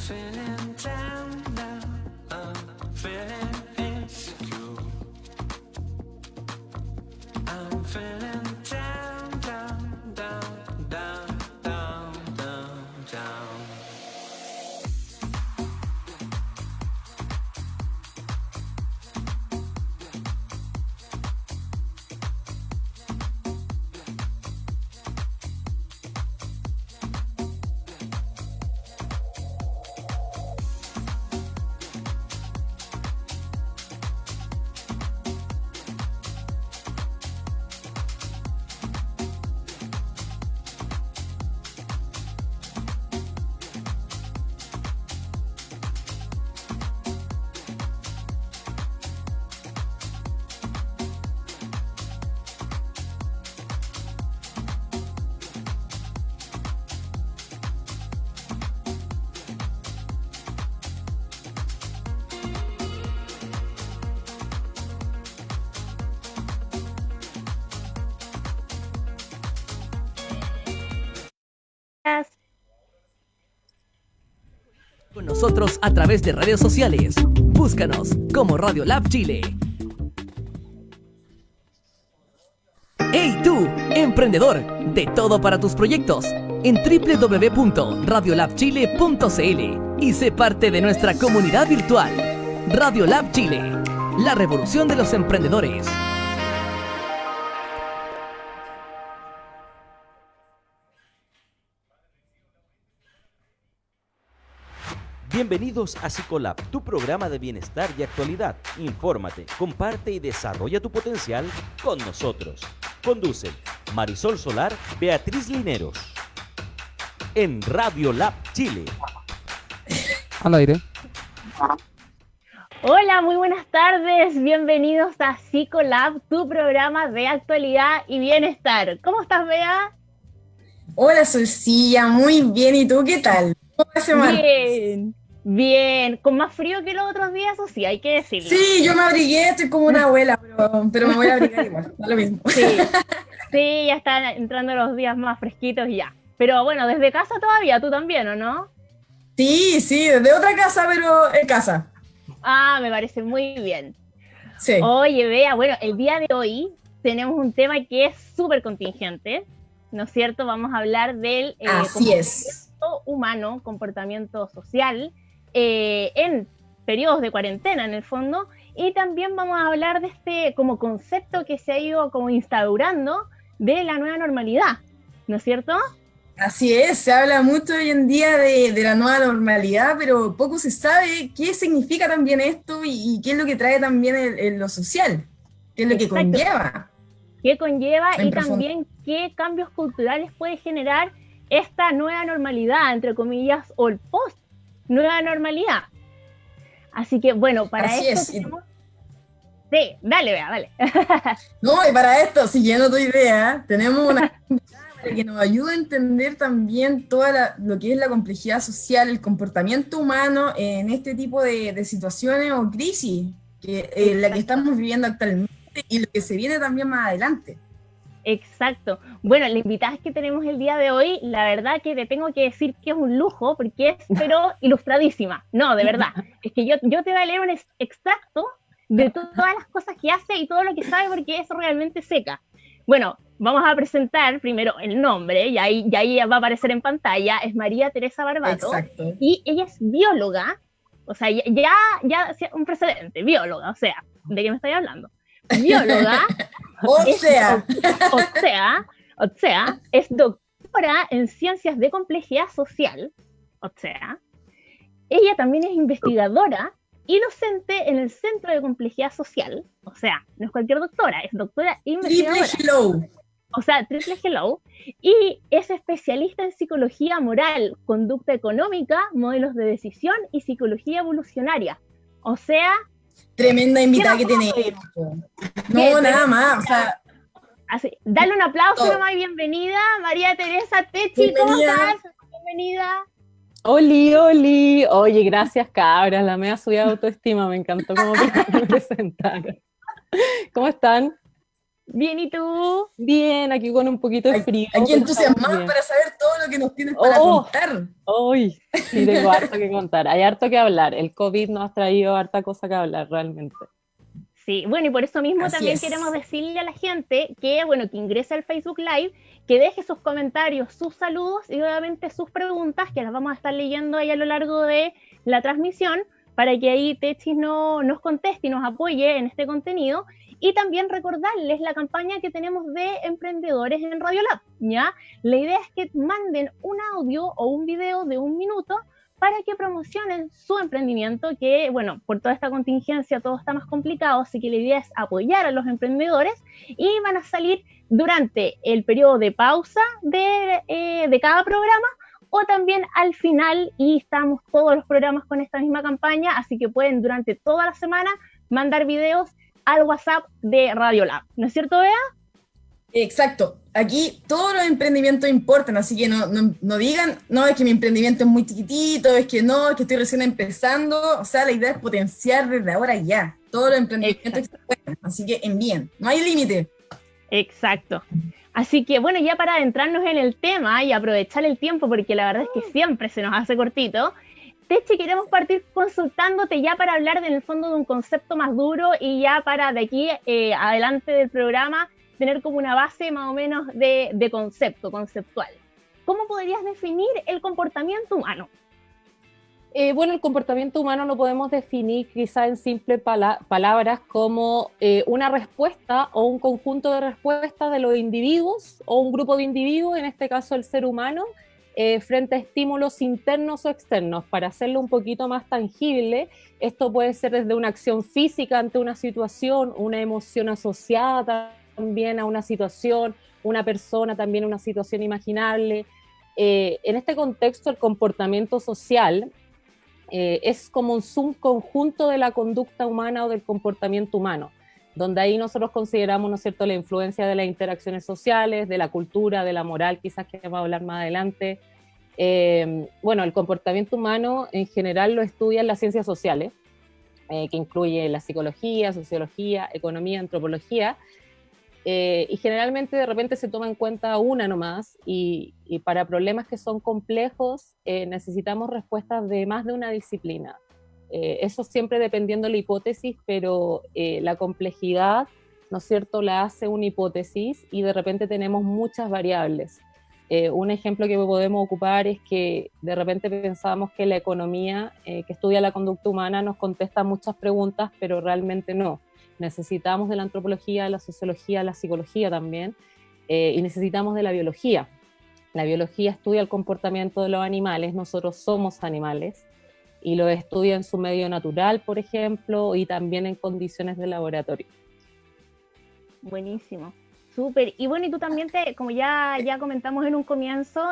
feeling down now, I'm feeling insecure. I'm feeling down, down, down, down, down, down, down. Con nosotros a través de redes sociales. Búscanos como Radio Lab Chile. ¡Hey tú, emprendedor! De todo para tus proyectos en www.radiolabchile.cl y sé parte de nuestra comunidad virtual. Radio Lab Chile, la revolución de los emprendedores. Bienvenidos a Psicolab, tu programa de bienestar y actualidad. Infórmate, comparte y desarrolla tu potencial con nosotros. Conducen Marisol Solar, Beatriz Lineros. En Radio Lab Chile. Al aire. Hola, muy buenas tardes. Bienvenidos a Psicolab, tu programa de actualidad y bienestar. ¿Cómo estás, Bea? Hola, Solcilla, muy bien. ¿Y tú qué tal? ¿Cómo va ese martes? Bien, bien. Con más frío que los otros días, o sí, hay que decirlo. Sí, yo me abrigué, estoy como una abuela, pero me voy a abrigar igual, da lo mismo. Sí, sí, ya están entrando los días más fresquitos y ya. Pero bueno, desde casa todavía, tú también, ¿o no? Sí, desde otra casa, pero en casa. Ah, me parece muy bien. Sí. Oye, Bea, bueno, el día de hoy tenemos un tema que es súper contingente, ¿no es cierto? Vamos a hablar del Así es. comportamiento humano, comportamiento social, en periodos de cuarentena en el fondo, y también vamos a hablar de este como concepto que se ha ido como instaurando de la nueva normalidad, ¿no es cierto? Así es, se habla mucho hoy en día de la nueva normalidad, pero poco se sabe qué significa también esto y qué es lo que trae también en lo social, qué es lo que Exacto. conlleva. ¿Qué conlleva En y profundo. también qué cambios culturales puede generar esta nueva normalidad, entre comillas, o el post nueva normalidad? Así que bueno, para Así esto es. tenemos... Sí, dale, Bea, dale. No, y para esto, siguiendo tu idea, tenemos una invitada para que nos ayude a entender también toda lo que es la complejidad social, el comportamiento humano en este tipo de situaciones o crisis, la que estamos viviendo actualmente y lo que se viene también más adelante. Exacto. Bueno, la invitada que tenemos el día de hoy, la verdad que te tengo que decir que es un lujo, porque es, pero ilustradísima. No, de verdad. Es que yo te voy a leer un extracto de todas las cosas que hace y todo lo que sabe, porque es realmente seca. Bueno, vamos a presentar primero el nombre, y ahí va a aparecer en pantalla, es María Teresa Barbato. Exacto. Y ella es bióloga, o sea, ya un precedente, bióloga, o sea, ¿de qué me estoy hablando? Bióloga. O sea, es doctora en ciencias de complejidad social, o sea, ella también es investigadora y docente en el Centro de Complejidad Social, o sea, no es cualquier doctora, es doctora investigadora. triple hello. O sea, triple hello, y es especialista en psicología moral, conducta económica, modelos de decisión y psicología evolucionaria. O sea... Tremenda invitada que tenemos. No, nada más, o sea... Así, dale un aplauso Oh. nomás y bienvenida, María Teresa Techi, ¿cómo Bienvenida. estás? Bienvenida. Oli, oli. Oye, gracias, cabras. La mea subida de autoestima. Me encantó cómo me presentaron. ¿Cómo están? Bien, ¿y tú? Bien, aquí con un poquito de frío. Aquí pero entusiasmado estamos bien. para saber todo lo que nos tienes para Oh, contar. hoy sí tengo harto que contar, hay harto que hablar. El COVID nos ha traído harta cosa que hablar realmente. Sí, bueno, y por eso mismo Así también es. queremos decirle a la gente que, bueno, que ingrese al Facebook Live, que deje sus comentarios, sus saludos y obviamente sus preguntas, que las vamos a estar leyendo ahí a lo largo de la transmisión, para que ahí Techis nos conteste y nos apoye en este contenido. Y también recordarles la campaña que tenemos de emprendedores en Radiolab, ¿ya? La idea es que manden un audio o un video de 1 minuto para que promocionen su emprendimiento, que, bueno, por toda esta contingencia todo está más complicado, así que la idea es apoyar a los emprendedores y van a salir durante el periodo de pausa de cada programa o también al final, y estamos todos los programas con esta misma campaña, así que pueden durante toda la semana mandar videos al WhatsApp de Radiolab, ¿no es cierto, Bea? Exacto. Aquí todos los emprendimientos importan, así que no digan, no, es que mi emprendimiento es muy chiquitito, es que no, es que estoy recién empezando. O sea, la idea es potenciar desde ahora ya todos los emprendimientos que se puedan. Así que envíen, no hay límite. Exacto. Así que bueno, ya para adentrarnos en el tema y aprovechar el tiempo, porque la verdad es que siempre se nos hace cortito, Techi, queremos partir consultándote ya para hablar en el fondo de un concepto más duro y ya para de aquí adelante del programa tener como una base más o menos de conceptual. ¿Cómo podrías definir el comportamiento humano? Bueno, el comportamiento humano lo podemos definir quizá en simples palabras como una respuesta o un conjunto de respuestas de los individuos o un grupo de individuos, en este caso el ser humano, frente a estímulos internos o externos. Para hacerlo un poquito más tangible, esto puede ser desde una acción física ante una situación, una emoción asociada también a una situación, una persona también a una situación imaginable. En este contexto, el comportamiento social es como un subconjunto de la conducta humana o del comportamiento humano, donde ahí nosotros consideramos, ¿no es cierto?, la influencia de las interacciones sociales, de la cultura, de la moral, quizás que vamos a hablar más adelante. Bueno, el comportamiento humano en general lo estudian las ciencias sociales, que incluye la psicología, sociología, economía, antropología, y generalmente de repente se toma en cuenta una nomás, y para problemas que son complejos necesitamos respuestas de más de una disciplina. Eso siempre dependiendo de la hipótesis, pero la complejidad, ¿no es cierto?, la hace una hipótesis y de repente tenemos muchas variables. Un ejemplo que podemos ocupar es que de repente pensamos que la economía, que estudia la conducta humana, nos contesta muchas preguntas, pero realmente no. Necesitamos de la antropología, de la sociología, de la psicología también, y necesitamos de la biología. La biología estudia el comportamiento de los animales, nosotros somos animales, y lo estudia en su medio natural, por ejemplo, y también en condiciones de laboratorio. Buenísimo, súper. Y bueno, y tú también, como ya comentamos en un comienzo,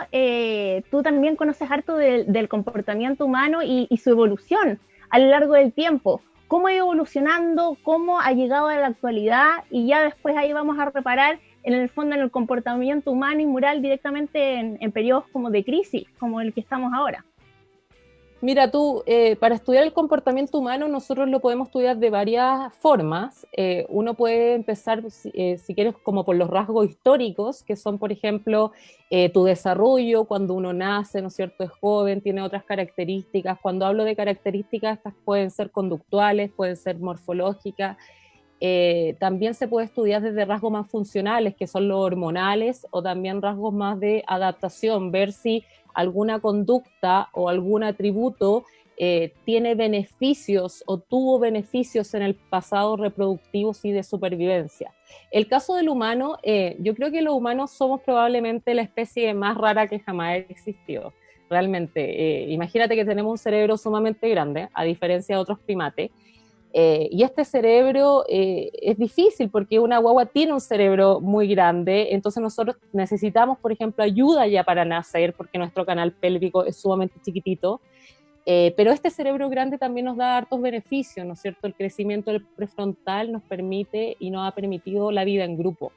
tú también conoces harto del comportamiento humano y su evolución a lo largo del tiempo. ¿Cómo ha ido evolucionando? ¿Cómo ha llegado a la actualidad? Y ya después ahí vamos a reparar en el fondo en el comportamiento humano y moral directamente en periodos como de crisis, como el que estamos ahora. Mira tú, para estudiar el comportamiento humano nosotros lo podemos estudiar de varias formas. Uno puede empezar, si quieres, como por los rasgos históricos, que son, por ejemplo, tu desarrollo cuando uno nace, ¿no es cierto?, es joven, tiene otras características. Cuando hablo de características, estas pueden ser conductuales, pueden ser morfológicas. También se puede estudiar desde rasgos más funcionales, que son los hormonales, o también rasgos más de adaptación, ver si alguna conducta o algún atributo tiene beneficios o tuvo beneficios en el pasado reproductivos y de supervivencia. El caso del humano, yo creo que los humanos somos probablemente la especie más rara que jamás existió. Realmente, imagínate que tenemos un cerebro sumamente grande, a diferencia de otros primates, y este cerebro es difícil porque una guagua tiene un cerebro muy grande, entonces nosotros necesitamos, por ejemplo, ayuda ya para nacer porque nuestro canal pélvico es sumamente chiquitito, pero este cerebro grande también nos da hartos beneficios, ¿no es cierto? El crecimiento del prefrontal nos permite y nos ha permitido la vida en grupo,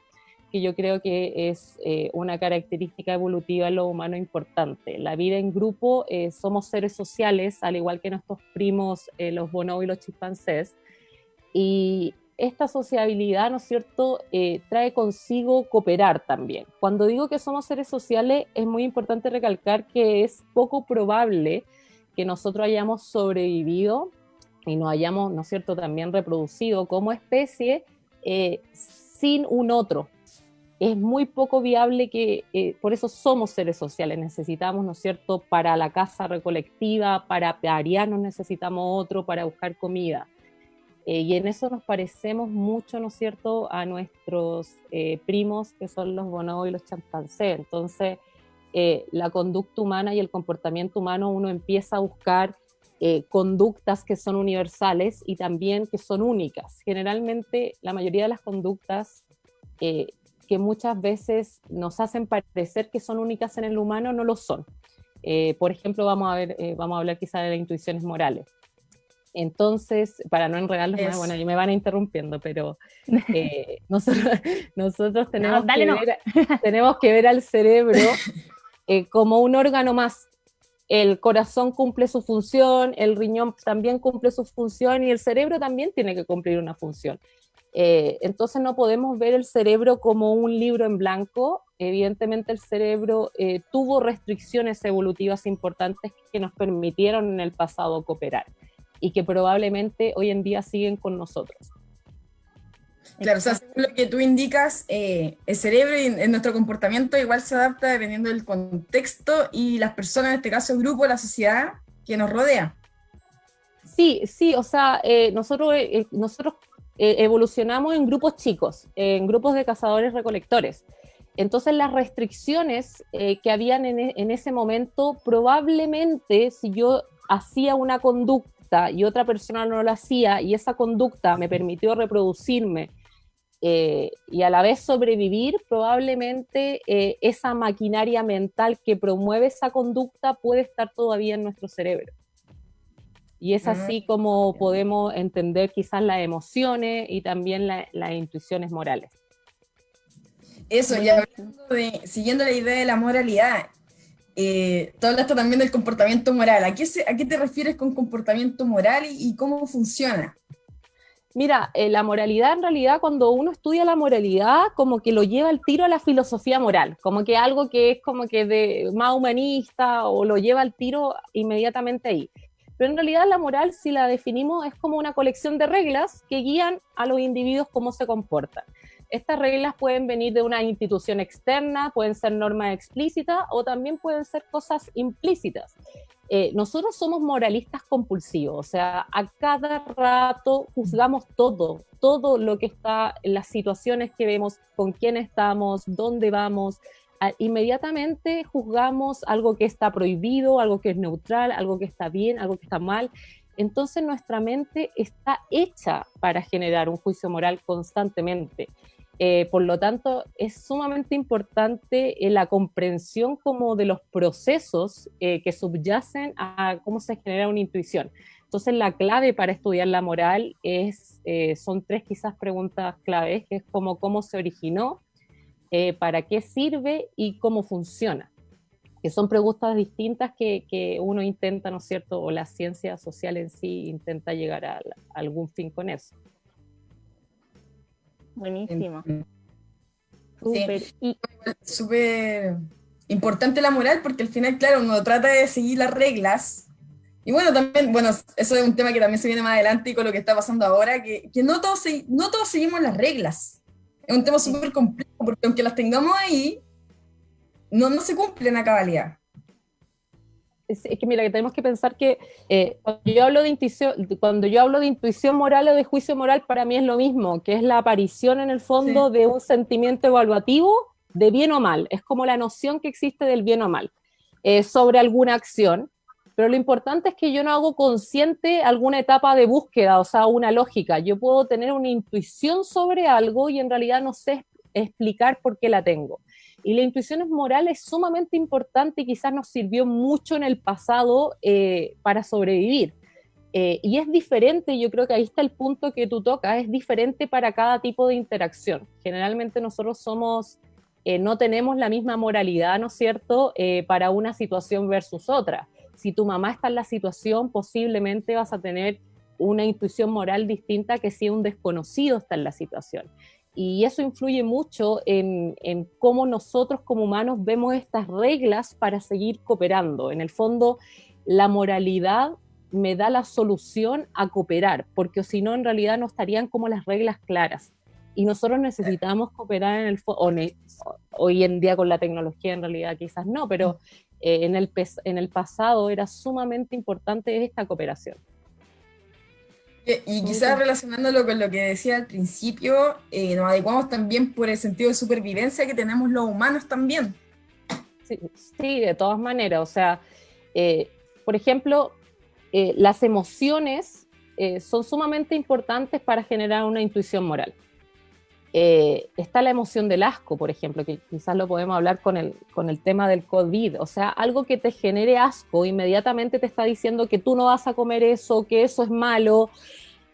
que yo creo que es una característica evolutiva en lo humano importante. La vida en grupo, somos seres sociales, al igual que nuestros primos, los bonobos y los chimpancés, y esta sociabilidad, ¿no es cierto?, trae consigo cooperar también. Cuando digo que somos seres sociales, es muy importante recalcar que es poco probable que nosotros hayamos sobrevivido y nos hayamos, ¿no es cierto?, también reproducido como especie sin un otro. Es muy poco viable que, por eso somos seres sociales, necesitamos, ¿no es cierto?, para la caza recolectiva, para parearnos necesitamos otro, para buscar comida. Y en eso nos parecemos mucho, ¿no es cierto?, a nuestros primos, que son los bonobos y los chimpancés. Entonces, la conducta humana y el comportamiento humano, uno empieza a buscar conductas que son universales y también que son únicas. Generalmente, la mayoría de las conductas que muchas veces nos hacen parecer que son únicas en el humano, no lo son. Por ejemplo, vamos a hablar quizá de las intuiciones morales. Entonces, para no enredarlos más, bueno, ahí me van interrumpiendo, pero nosotros tenemos, tenemos que ver al cerebro como un órgano más. El corazón cumple su función, el riñón también cumple su función y el cerebro también tiene que cumplir una función. Entonces no podemos ver el cerebro como un libro en blanco. Evidentemente el cerebro tuvo restricciones evolutivas importantes que nos permitieron en el pasado cooperar y que probablemente hoy en día siguen con nosotros. Claro, o sea, según lo que tú indicas, el cerebro y en nuestro comportamiento igual se adapta dependiendo del contexto y las personas, en este caso el grupo, la sociedad que nos rodea. Sí, o sea, nosotros evolucionamos en grupos chicos, en grupos de cazadores-recolectores. Entonces las restricciones que habían en ese momento, probablemente si yo hacía una conducta y otra persona no lo hacía y esa conducta me permitió reproducirme y a la vez sobrevivir, probablemente esa maquinaria mental que promueve esa conducta puede estar todavía en nuestro cerebro. Y es así como podemos entender quizás las emociones y también las intuiciones morales. Eso, ya siguiendo la idea de la moralidad, tú hablaste también del comportamiento moral. ¿A qué te refieres con comportamiento moral y cómo funciona? Mira, la moralidad en realidad, cuando uno estudia la moralidad, como que lo lleva al tiro a la filosofía moral, como que algo que es como que más humanista o lo lleva al tiro inmediatamente ahí. Pero en realidad la moral, si la definimos, es como una colección de reglas que guían a los individuos cómo se comportan. Estas reglas pueden venir de una institución externa, pueden ser normas explícitas o también pueden ser cosas implícitas. Nosotros somos moralistas compulsivos, o sea, a cada rato juzgamos todo lo que está en las situaciones que vemos, con quién estamos, dónde vamos. Inmediatamente juzgamos algo que está prohibido, algo que es neutral, algo que está bien, algo que está mal. Entonces nuestra mente está hecha para generar un juicio moral constantemente. Por lo tanto, es sumamente importante la comprensión como de los procesos que subyacen a cómo se genera una intuición. Entonces, la clave para estudiar la moral son tres quizás preguntas claves, que es como cómo se originó, para qué sirve y cómo funciona. Que son preguntas distintas que uno intenta, ¿no es cierto?, o la ciencia social en sí intenta llegar a algún fin con eso. Buenísimo. Sí. Súper importante la moral porque al final, claro, uno trata de seguir las reglas. Y bueno, también, bueno, eso es un tema que también se viene más adelante y con lo que está pasando ahora, que no todos seguimos las reglas. Es un tema súper complejo porque aunque las tengamos ahí, no se cumplen a cabalidad. Es que mira, que tenemos que pensar que cuando yo hablo de intuición moral o de juicio moral, para mí es lo mismo, que es la aparición en el fondo de un sentimiento evaluativo de bien o mal. Es como la noción que existe del bien o mal sobre alguna acción, pero lo importante es que yo no hago consciente alguna etapa de búsqueda, o sea, una lógica. Yo puedo tener una intuición sobre algo y en realidad no sé explicar por qué la tengo. Y la intuición moral es sumamente importante y quizás nos sirvió mucho en el pasado para sobrevivir. Y es diferente, yo creo que ahí está el punto que tú tocas, es diferente para cada tipo de interacción. Generalmente nosotros no tenemos la misma moralidad, ¿no es cierto?, para una situación versus otra. Si tu mamá está en la situación, posiblemente vas a tener una intuición moral distinta que si un desconocido está en la situación. Y eso influye mucho en cómo nosotros como humanos vemos estas reglas para seguir cooperando. En el fondo, la moralidad me da la solución a cooperar, porque si no, en realidad no estarían como las reglas claras. Y nosotros necesitamos cooperar en el hoy en día con la tecnología en realidad quizás no, pero en el pasado era sumamente importante esta cooperación. Y quizás relacionándolo con lo que decía al principio, nos adecuamos también por el sentido de supervivencia que tenemos los humanos también. Sí, de todas maneras. O sea, por ejemplo, las emociones son sumamente importantes para generar una intuición moral. Está la emoción del asco, por ejemplo, que quizás lo podemos hablar con el tema del COVID. O sea, algo que te genere asco inmediatamente te está diciendo que tú no vas a comer eso, que eso es malo,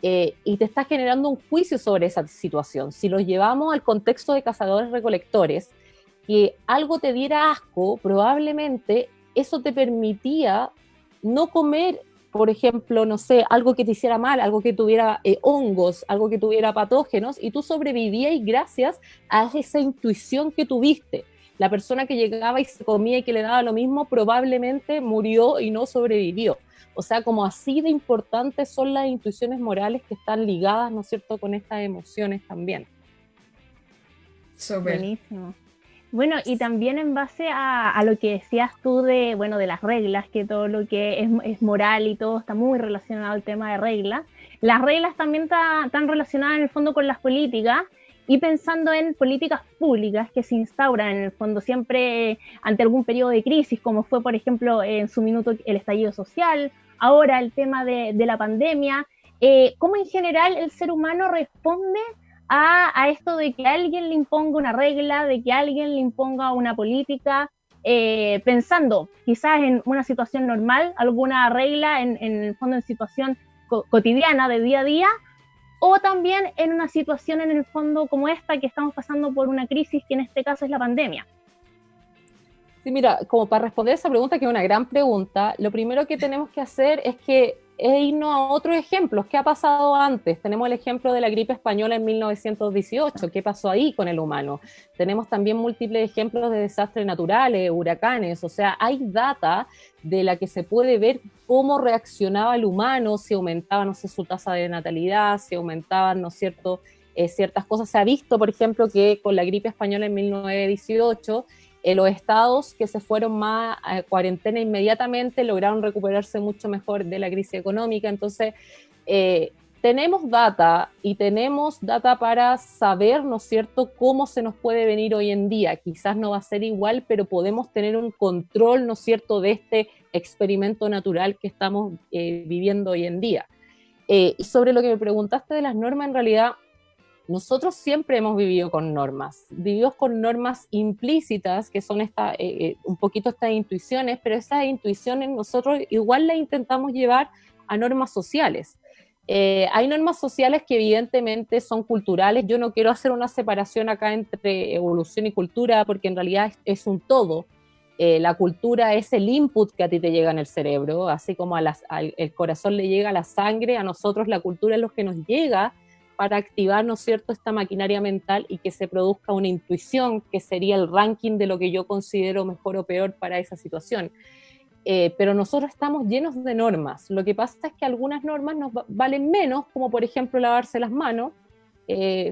y te está generando un juicio sobre esa situación. Si lo llevamos al contexto de cazadores-recolectores, que algo te diera asco, probablemente eso te permitía no comer, por ejemplo, no sé, algo que te hiciera mal, algo que tuviera hongos, algo que tuviera patógenos, y tú sobrevivías gracias a esa intuición que tuviste. La persona que llegaba y se comía y que le daba lo mismo probablemente murió y no sobrevivió. O sea, como así de importantes son las intuiciones morales que están ligadas, ¿no es cierto?, con estas emociones también. Súper. Buenísimo. Bueno, y también en base a lo que decías tú de las reglas, que todo lo que es moral y todo está muy relacionado al tema de reglas. Las reglas también están relacionadas en el fondo con las políticas, y pensando en políticas públicas que se instauran en el fondo siempre ante algún periodo de crisis, como fue, por ejemplo, en su minuto el estallido social, ahora el tema de la pandemia. ¿Cómo en general el ser humano responde a esto de que alguien le imponga una regla, de que alguien le imponga una política, pensando quizás en una situación normal, alguna regla en el fondo en situación cotidiana de día a día, o también en una situación en el fondo como esta, que estamos pasando por una crisis que en este caso es la pandemia? Sí, mira, como para responder esa pregunta, que es una gran pregunta, lo primero que tenemos que hacer es irnos a otros ejemplos. ¿Qué ha pasado antes? Tenemos el ejemplo de la gripe española en 1918. ¿Qué pasó ahí con el humano? Tenemos también múltiples ejemplos de desastres naturales, huracanes. O sea, hay data de la que se puede ver cómo reaccionaba el humano, si aumentaba, no sé, su tasa de natalidad, si aumentaban, ¿no es cierto?, ciertas cosas. Se ha visto, por ejemplo, que con la gripe española en 1918, los estados que se fueron más a cuarentena inmediatamente lograron recuperarse mucho mejor de la crisis económica. Entonces, tenemos data para saber, ¿no es cierto?, cómo se nos puede venir hoy en día. Quizás no va a ser igual, pero podemos tener un control, ¿no es cierto?, de este experimento natural que estamos viviendo hoy en día. Y sobre lo que me preguntaste de las normas, en realidad, nosotros siempre hemos vivido con normas, vivimos con normas implícitas, que son un poquito estas intuiciones, pero esas intuiciones nosotros igual las intentamos llevar a normas sociales. Hay normas sociales que evidentemente son culturales. Yo no quiero hacer una separación acá entre evolución y cultura, porque en realidad es un todo. La cultura es el input que a ti te llega en el cerebro, así como el corazón le llega a la sangre, a nosotros la cultura es lo que nos llega para activar, ¿no es cierto?, esta maquinaria mental y que se produzca una intuición, que sería el ranking de lo que yo considero mejor o peor para esa situación. Pero nosotros estamos llenos de normas. Lo que pasa es que algunas normas nos valen menos, como por ejemplo lavarse las manos,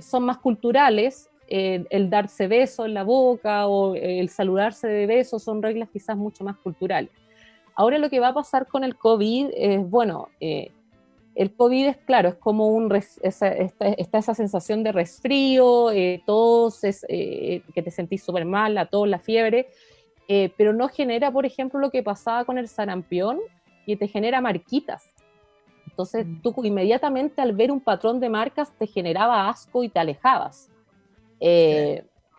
son más culturales. El darse besos en la boca o el saludarse de besos son reglas quizás mucho más culturales. Ahora lo que va a pasar con el COVID es, el COVID es, claro, es como está esa sensación de resfrío, tos, que te sentís súper mal, la tos, la fiebre, pero no genera, por ejemplo, lo que pasaba con el sarampión, que te genera marquitas. Entonces tú inmediatamente al ver un patrón de marcas te generaba asco y te alejabas.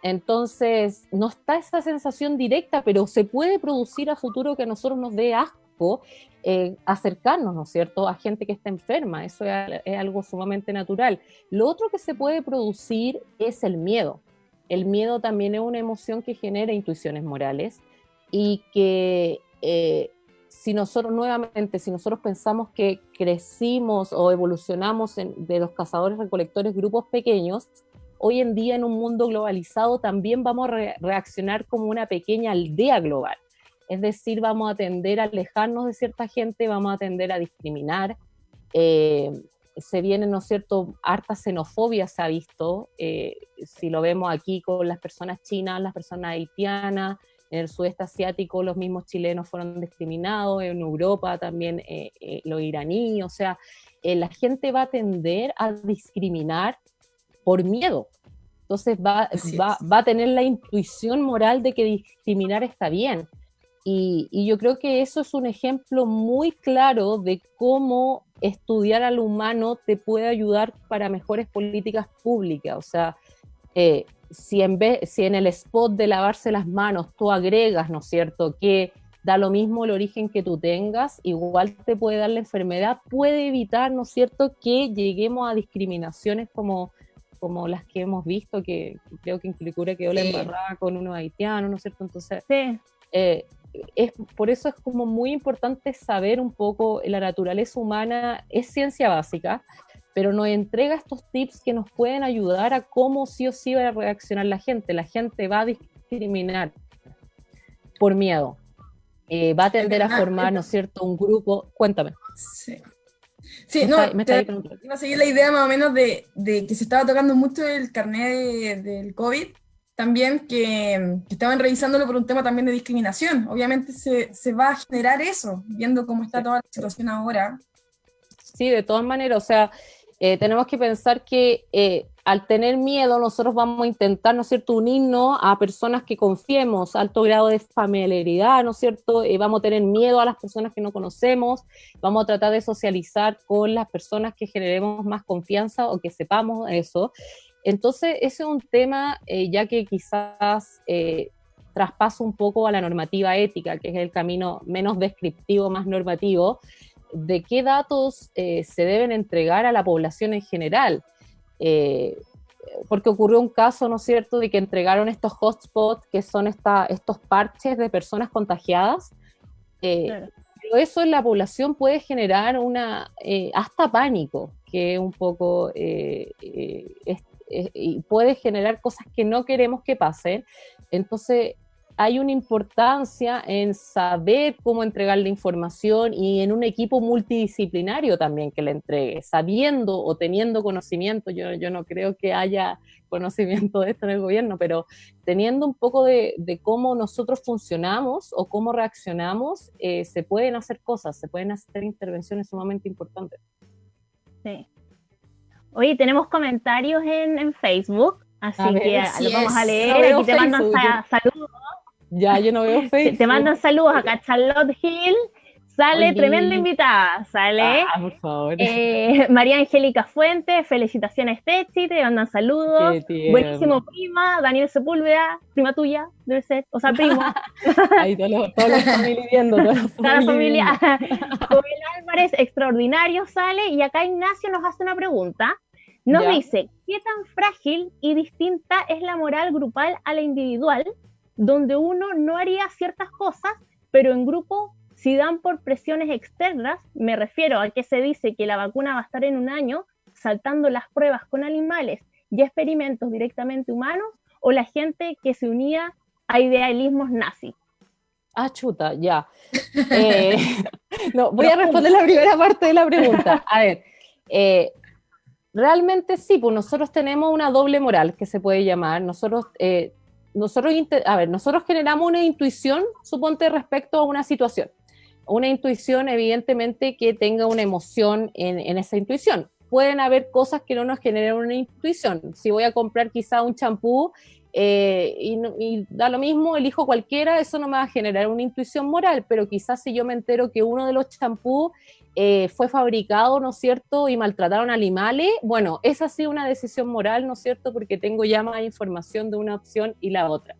Entonces no está esa sensación directa, pero se puede producir a futuro que a nosotros nos dé asco acercarnos, ¿no es cierto?, a gente que está enferma. Eso es algo sumamente natural. Lo otro que se puede producir es el miedo. El miedo también es una emoción que genera intuiciones morales y que si nosotros pensamos que crecimos o evolucionamos de los cazadores-recolectores grupos pequeños, hoy en día en un mundo globalizado también vamos a reaccionar como una pequeña aldea global. Es decir, vamos a tender a alejarnos de cierta gente, vamos a tender a discriminar. Se viene, ¿no es cierto?, harta xenofobia se ha visto, si lo vemos aquí con las personas chinas, las personas haitianas, en el sudeste asiático los mismos chilenos fueron discriminados, en Europa también los iraníes, o sea, la gente va a tender a discriminar por miedo. Entonces va a tener la intuición moral de que discriminar está bien. Y yo creo que eso es un ejemplo muy claro de cómo estudiar al humano te puede ayudar para mejores políticas públicas. O sea, si en el spot de lavarse las manos tú agregas, ¿no es cierto?, que da lo mismo el origen que tú tengas, igual te puede dar la enfermedad, puede evitar, ¿no es cierto?, que lleguemos a discriminaciones como las que hemos visto, que creo que en Quilicura quedó la embarrada con unos haitianos, ¿no es cierto? Entonces, por eso es como muy importante saber un poco la naturaleza humana, es ciencia básica, pero nos entrega estos tips que nos pueden ayudar a cómo sí o sí va a reaccionar la gente. La gente va a discriminar por miedo, va a tender a formar, ¿no es cierto?, un grupo. Cuéntame. Sí, iba a seguir la idea más o menos de que se estaba tocando mucho el carnet del COVID, también que estaban revisándolo por un tema también de discriminación. Obviamente se va a generar eso, viendo cómo está toda la situación ahora. Sí, de todas maneras, o sea, tenemos que pensar que al tener miedo nosotros vamos a intentar, ¿no es cierto?, unirnos a personas que confiemos, alto grado de familiaridad, ¿no es cierto?, vamos a tener miedo a las personas que no conocemos, vamos a tratar de socializar con las personas que generemos más confianza o que sepamos eso. Entonces, ese es un tema ya que quizás traspasa un poco a la normativa ética, que es el camino menos descriptivo, más normativo, de qué datos se deben entregar a la población en general. Porque ocurrió un caso, ¿no es cierto?, de que entregaron estos hotspots, que son estos parches de personas contagiadas, claro. Pero eso en la población puede generar hasta pánico, que un poco y puede generar cosas que no queremos que pasen. Entonces hay una importancia en saber cómo entregar la información y en un equipo multidisciplinario también que la entregue, sabiendo o teniendo conocimiento. Yo no creo que haya conocimiento de esto en el gobierno, pero teniendo un poco de cómo nosotros funcionamos o cómo reaccionamos, se pueden hacer cosas, se pueden hacer intervenciones sumamente importantes. Sí. Oye, tenemos comentarios en Facebook, así que los vamos a leer. Aquí te mandan saludos. Ya, yo no veo Facebook. Te mandan saludos acá, Charlotte Hill. Sale, oye, tremenda invitada. Sale. Por favor. María Angélica Fuentes, felicitaciones, Techi, te mandan saludos. Buenísimo, prima. Daniel Sepúlveda, prima tuya, debe ser. O sea, primo. Ahí todos los familias viendo. Toda la familia. Joel Álvarez, extraordinario, sale. Y acá Ignacio nos hace una pregunta. Nos dice, ¿qué tan frágil y distinta es la moral grupal a la individual, donde uno no haría ciertas cosas, pero en grupo, si dan por presiones externas, me refiero a que se dice que la vacuna va a estar en 1 año, saltando las pruebas con animales y experimentos directamente humanos, o la gente que se unía a idealismos nazis? Ah, chuta, ya. No, voy a responder la primera parte de la pregunta. A ver, realmente sí, pues nosotros tenemos una doble moral que se puede llamar. Nosotros generamos una intuición, suponte, respecto a una situación. Una intuición, evidentemente, que tenga una emoción en esa intuición. Pueden haber cosas que no nos generen una intuición. Si voy a comprar quizá un champú y da lo mismo, elijo cualquiera, eso no me va a generar una intuición moral, pero quizás si yo me entero que uno de los champús fue fabricado, ¿no es cierto?, y maltrataron animales, bueno, esa ha sido una decisión moral, ¿no es cierto?, porque tengo ya más información de una opción y la otra.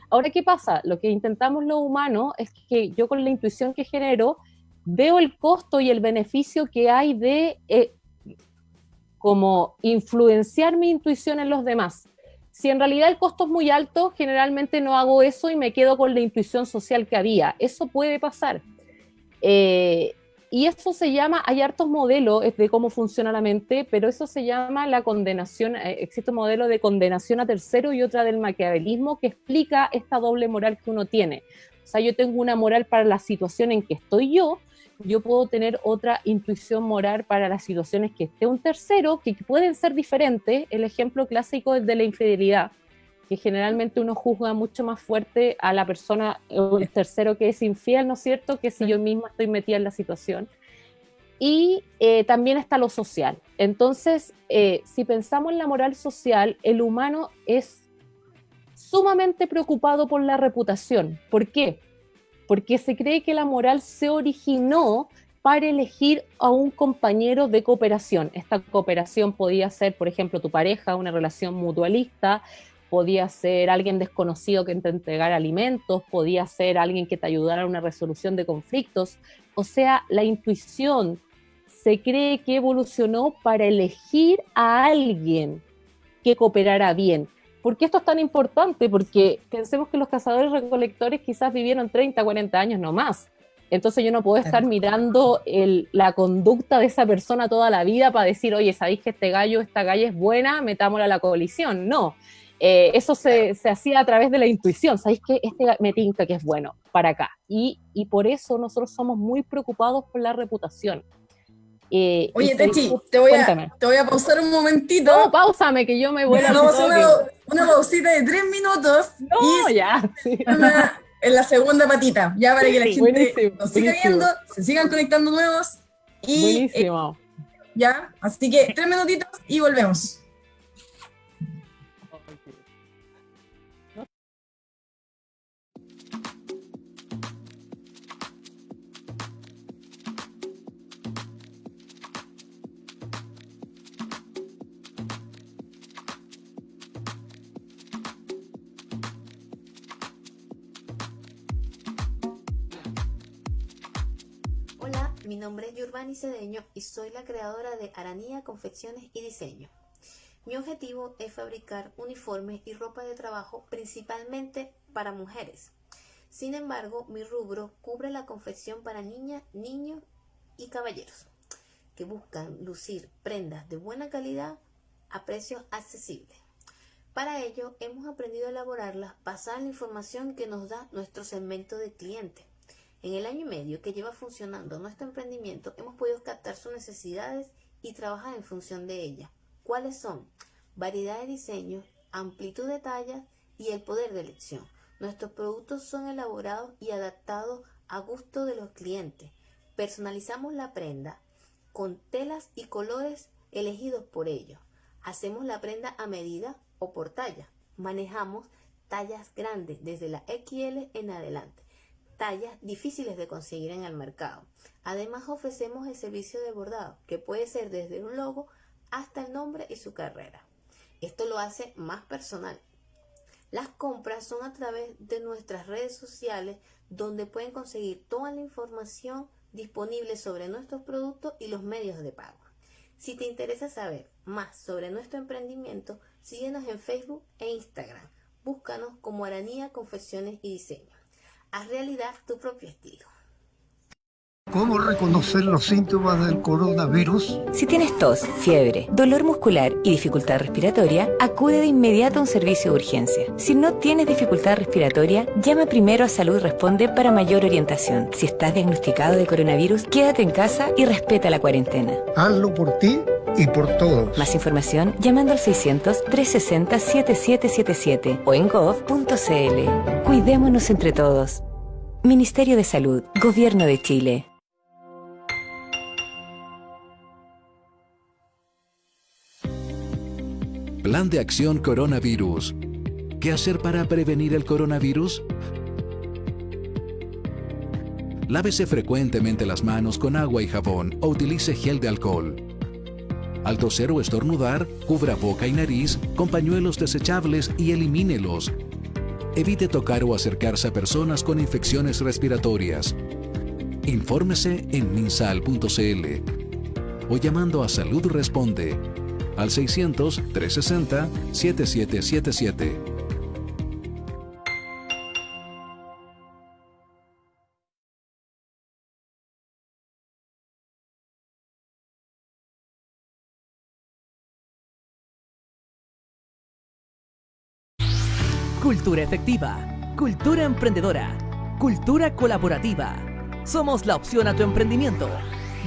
Ahora, ¿qué pasa? Lo que intentamos los humanos es que yo con la intuición que genero, veo el costo y el beneficio que hay de como influenciar mi intuición en los demás. Si en realidad el costo es muy alto, generalmente no hago eso y me quedo con la intuición social que había. Eso puede pasar. Y eso se llama, hay hartos modelos de cómo funciona la mente, pero eso se llama la condenación, existe un modelo de condenación a tercero y otra del maquiavelismo que explica esta doble moral que uno tiene. O sea, yo tengo una moral para la situación en que estoy yo puedo tener otra intuición moral para las situaciones que esté un tercero, que pueden ser diferentes. El ejemplo clásico es de la infidelidad, que generalmente uno juzga mucho más fuerte a la persona o el tercero que es infiel, ¿no es cierto?, que si yo misma estoy metida en la situación. Y también está lo social. Entonces, si pensamos en la moral social, el humano es sumamente preocupado por la reputación. ¿Por qué? Porque se cree que la moral se originó para elegir a un compañero de cooperación. Esta cooperación podía ser, por ejemplo, tu pareja, una relación mutualista, podía ser alguien desconocido que te entregara alimentos, podía ser alguien que te ayudara a una resolución de conflictos. O sea, la intuición se cree que evolucionó para elegir a alguien que cooperara bien. ¿Por qué esto es tan importante? Porque pensemos que los cazadores-recolectores quizás vivieron 30, 40 años no más. Entonces yo no puedo estar mirando la conducta de esa persona toda la vida para decir, oye, ¿sabéis que esta galla es buena? Metámosla a la colisión. No. Eso se hacía a través de la intuición. ¿Sabéis que me tinca que es bueno para acá? Y por eso nosotros somos muy preocupados por la reputación. Oye, Techi, te voy a pausar un momentito. No, páusame, que yo me voy a una pausita de 3 minutos. No, ya. Sí. En la segunda patita, ya para que la gente buenísimo, nos siga viendo, se sigan conectando nuevos. Y, buenísimo. Ya, así que 3 minutitos y volvemos. Hola, mi nombre es Yurvani Cedeño y soy la creadora de Aranía Confecciones y Diseño. Mi objetivo es fabricar uniformes y ropa de trabajo principalmente para mujeres. Sin embargo, mi rubro cubre la confección para niñas, niños y caballeros que buscan lucir prendas de buena calidad a precios accesibles. Para ello, hemos aprendido a elaborarlas basada en la información que nos da nuestro segmento de clientes. En el año y medio que lleva funcionando nuestro emprendimiento, hemos podido captar sus necesidades y trabajar en función de ellas. ¿Cuáles son? Variedad de diseños, amplitud de tallas y el poder de elección. Nuestros productos son elaborados y adaptados a gusto de los clientes. Personalizamos la prenda con telas y colores elegidos por ellos. Hacemos la prenda a medida o por talla. Manejamos tallas grandes desde la XL en adelante. Tallas difíciles de conseguir en el mercado. Además ofrecemos el servicio de bordado, que puede ser desde un logo hasta el nombre y su carrera. Esto lo hace más personal. Las compras son a través de nuestras redes sociales, donde pueden conseguir toda la información disponible sobre nuestros productos y los medios de pago. Si te interesa saber más sobre nuestro emprendimiento, síguenos en Facebook e Instagram. Búscanos como Aranía Confecciones y Diseño. Haz realidad tu propio estilo. ¿Cómo reconocer los síntomas del coronavirus? Si tienes tos, fiebre, dolor muscular y dificultad respiratoria, acude de inmediato a un servicio de urgencia. Si no tienes dificultad respiratoria, llama primero a Salud Responde para mayor orientación. Si estás diagnosticado de coronavirus, quédate en casa y respeta la cuarentena. Hazlo por ti y por todos. Más información llamando al 600-360-7777 o en gov.cl. Cuidémonos entre todos. Ministerio de Salud, Gobierno de Chile. Plan de Acción Coronavirus. ¿Qué hacer para prevenir el coronavirus? Lávese frecuentemente las manos con agua y jabón o utilice gel de alcohol. Al toser o estornudar, cubra boca y nariz con pañuelos desechables y elimínelos. Evite tocar o acercarse a personas con infecciones respiratorias. Infórmese en minsal.cl o llamando a Salud Responde al 600-360-7777. Cultura efectiva, cultura emprendedora, cultura colaborativa. Somos la opción a tu emprendimiento.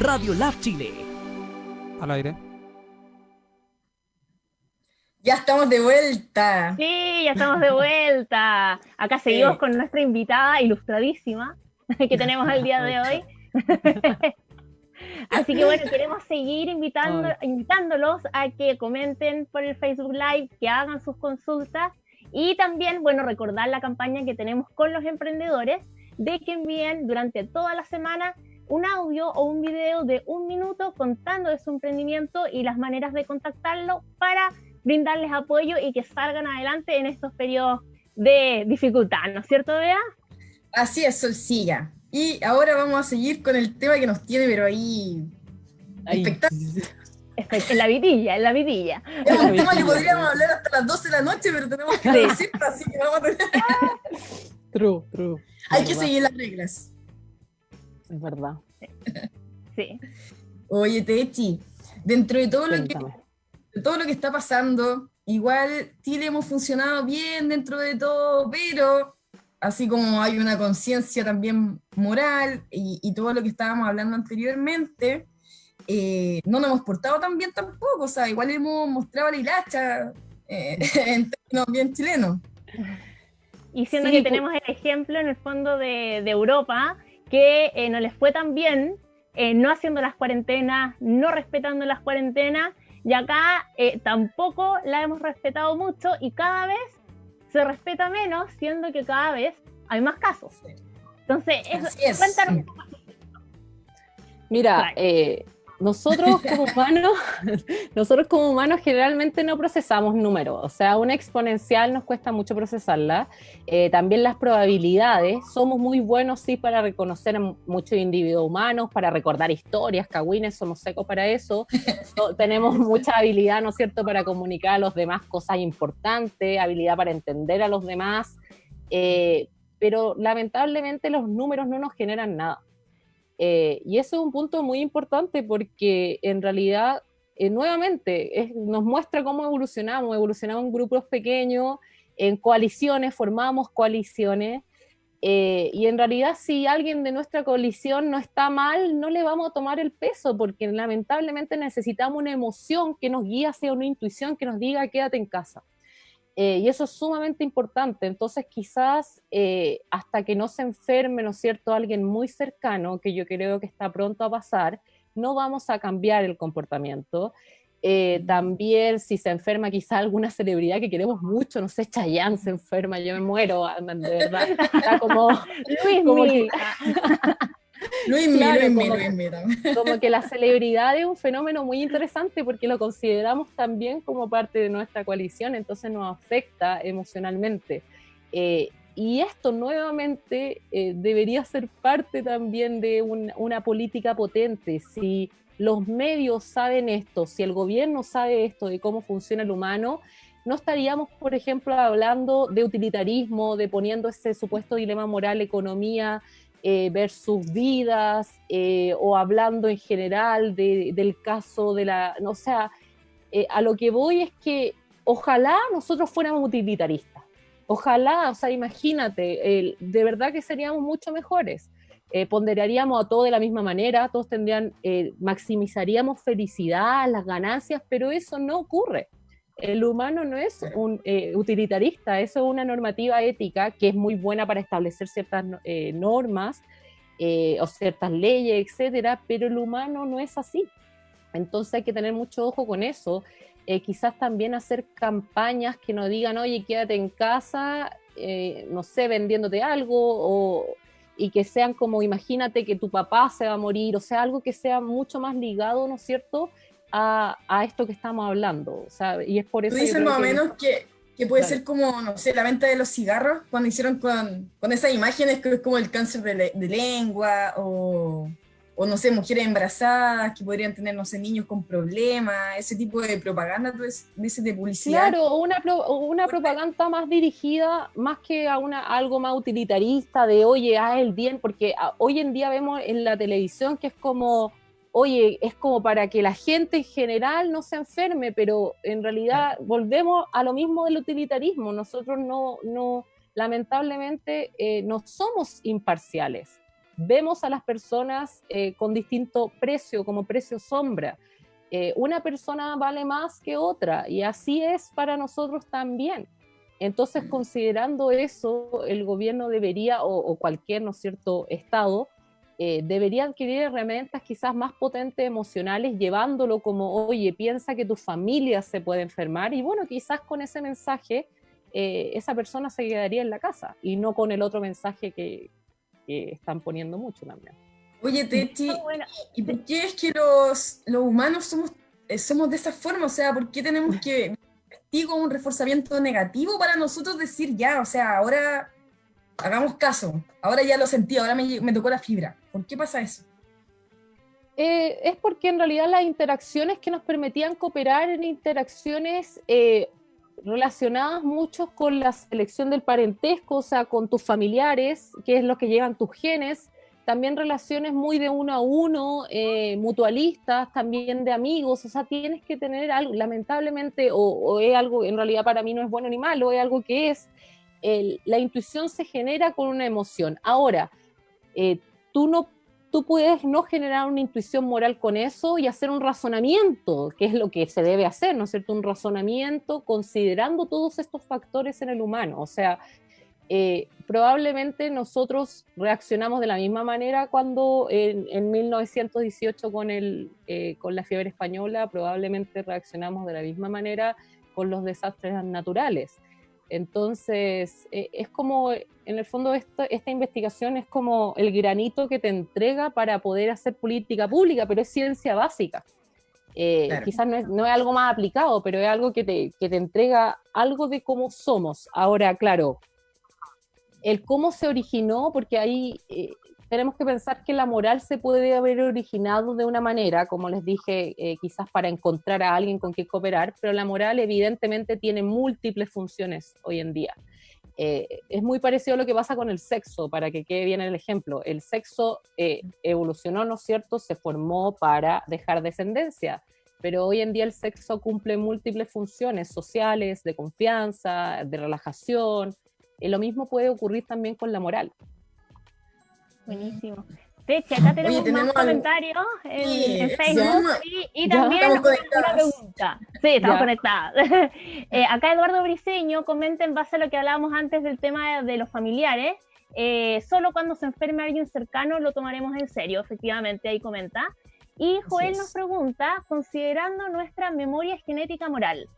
Radio Lab Chile. Al aire. Ya estamos de vuelta. Sí, ya estamos de vuelta. Acá seguimos con nuestra invitada ilustradísima que tenemos el día de hoy. Así que bueno, queremos seguir invitándolos a que comenten por el Facebook Live, que hagan sus consultas y también, bueno, recordar la campaña que tenemos con los emprendedores de que envíen durante toda la semana un audio o un video de 1 minuto contando de su emprendimiento y las maneras de contactarlo para brindarles apoyo y que salgan adelante en estos periodos de dificultad, ¿no es cierto, Bea? Así es, Solcilla. Y ahora vamos a seguir con el tema que nos tiene, pero ahí... En la vidilla, en la vidilla. Es un tema que podríamos hablar hasta las 12 de la noche, pero tenemos que reducir, así que vamos a tener... True. Hay que seguir las reglas. Es verdad. Sí. Oye, Techi, dentro de todo lo que está pasando, igual Chile hemos funcionado bien dentro de todo, pero así como hay una conciencia también moral y todo lo que estábamos hablando anteriormente, no nos hemos portado tan bien tampoco, o sea, igual hemos mostrado la hilacha en términos bien chilenos. Y siendo que tenemos el ejemplo en el fondo de Europa, que no les fue tan bien, no haciendo las cuarentenas, no respetando las cuarentenas, y acá tampoco la hemos respetado mucho y cada vez se respeta menos, siendo que cada vez hay más casos. Entonces, cuéntanos un poco. Mira, nosotros como humanos generalmente no procesamos números, o sea, una exponencial nos cuesta mucho procesarla, también las probabilidades, somos muy buenos sí para reconocer muchos individuos humanos, para recordar historias, cagüines, somos secos para eso, tenemos mucha habilidad, ¿no es cierto?, para comunicar a los demás cosas importantes, habilidad para entender a los demás, pero lamentablemente los números no nos generan nada. Y eso es un punto muy importante porque en realidad, nuevamente, nos muestra cómo evolucionamos en grupos pequeños, en coaliciones, formamos coaliciones, y en realidad si alguien de nuestra coalición no está mal, no le vamos a tomar el peso, porque lamentablemente necesitamos una emoción que nos guíe hacia una intuición que nos diga quédate en casa. Y eso es sumamente importante, entonces quizás hasta que no se enferme, ¿no es cierto?, alguien muy cercano, que yo creo que está pronto a pasar, no vamos a cambiar el comportamiento. También si se enferma quizás alguna celebridad que queremos mucho, no sé, Chayanne se enferma, yo me muero, de verdad, está como... Como que la celebridad es un fenómeno muy interesante porque lo consideramos también como parte de nuestra coalición, entonces nos afecta emocionalmente. Y esto nuevamente debería ser parte también de una política potente. Si los medios saben esto, si el gobierno sabe esto de cómo funciona el humano, no estaríamos, por ejemplo, hablando de utilitarismo, de poniendo ese supuesto dilema moral, economía, versus vidas, o hablando en general del caso de la... O sea, a lo que voy es que ojalá nosotros fuéramos utilitaristas. Ojalá, o sea, imagínate, de verdad que seríamos mucho mejores. Ponderaríamos a todos de la misma manera, todos maximizaríamos felicidad, las ganancias, pero eso no ocurre. El humano no es un utilitarista, eso es una normativa ética que es muy buena para establecer ciertas normas o ciertas leyes, etcétera, pero el humano no es así. Entonces hay que tener mucho ojo con eso. Quizás también hacer campañas que no digan, oye, quédate en casa, no sé, vendiéndote algo, y que sean como, imagínate que tu papá se va a morir, o sea, algo que sea mucho más ligado, ¿no es cierto?, a esto que estamos hablendo, o sea, y es por eso... Tú dices más o menos que puede ser como, no sé, la venta de los cigarros, cuando hicieron con esas imágenes que es como el cáncer de lengua, o no sé, mujeres embarazadas que podrían tener, no sé, niños con problemas, ese tipo de propaganda, pues, dices, de publicidad. Claro, una propaganda más dirigida, más que a algo más utilitarista, de oye, haz el bien, porque hoy en día vemos en la televisión que es como... oye, es como para que la gente en general no se enferme, pero en realidad volvemos a lo mismo del utilitarismo. Nosotros lamentablemente, no somos imparciales. Vemos a las personas con distinto precio, como precio sombra. Una persona vale más que otra, y así es para nosotros también. Entonces, considerando eso, el gobierno debería, o cualquier, ¿no es cierto?, Estado, debería adquirir herramientas quizás más potentes emocionales, llevándolo como, oye, piensa que tu familia se puede enfermar, y bueno, quizás con ese mensaje esa persona se quedaría en la casa, y no con el otro mensaje que están poniendo mucho también. Oye, Techi, ¿y por qué es que los humanos somos de esa forma? O sea, ¿por qué tenemos que castigo un reforzamiento negativo para nosotros decir ya, o sea, ahora hagamos caso, ahora ya lo sentí, ahora me tocó la fibra? ¿Por qué pasa eso? Es porque en realidad las interacciones que nos permitían cooperar eran interacciones relacionadas mucho con la selección del parentesco, o sea, con tus familiares, que es lo que llevan tus genes, también relaciones muy de uno a uno, mutualistas, también de amigos, o sea, tienes que tener algo, lamentablemente, o es algo, en realidad para mí no es bueno ni malo, es algo que es, la intuición se genera con una emoción. Ahora, tú puedes no generar una intuición moral con eso y hacer un razonamiento, que es lo que se debe hacer, ¿no es cierto? Un razonamiento considerando todos estos factores en el humano. O sea, probablemente nosotros reaccionamos de la misma manera cuando en 1918 con la fiebre española, probablemente reaccionamos de la misma manera con los desastres naturales. Entonces, es como, en el fondo, esta investigación es como el granito que te entrega para poder hacer política pública, pero es ciencia básica. Claro. Quizás no es algo más aplicado, pero es algo que te entrega algo de cómo somos. Ahora, claro, el cómo se originó, porque ahí tenemos que pensar que la moral se puede haber originado de una manera, como les dije, quizás para encontrar a alguien con quien cooperar, pero la moral evidentemente tiene múltiples funciones hoy en día. Es muy parecido a lo que pasa con el sexo, para que quede bien el ejemplo. El sexo evolucionó, ¿no es cierto?, se formó para dejar descendencia, pero hoy en día el sexo cumple múltiples funciones sociales, de confianza, de relajación. Lo mismo puede ocurrir también con la moral. Buenísimo. Techi, acá tenemos más comentarios en Facebook y también una pregunta. Sí, estamos conectadas. Acá Eduardo Briceño comenta en base a lo que hablábamos antes del tema de los familiares. Solo cuando se enferme alguien cercano lo tomaremos en serio, efectivamente, ahí comenta. Y Joel nos pregunta, considerando nuestra memoria genética moral,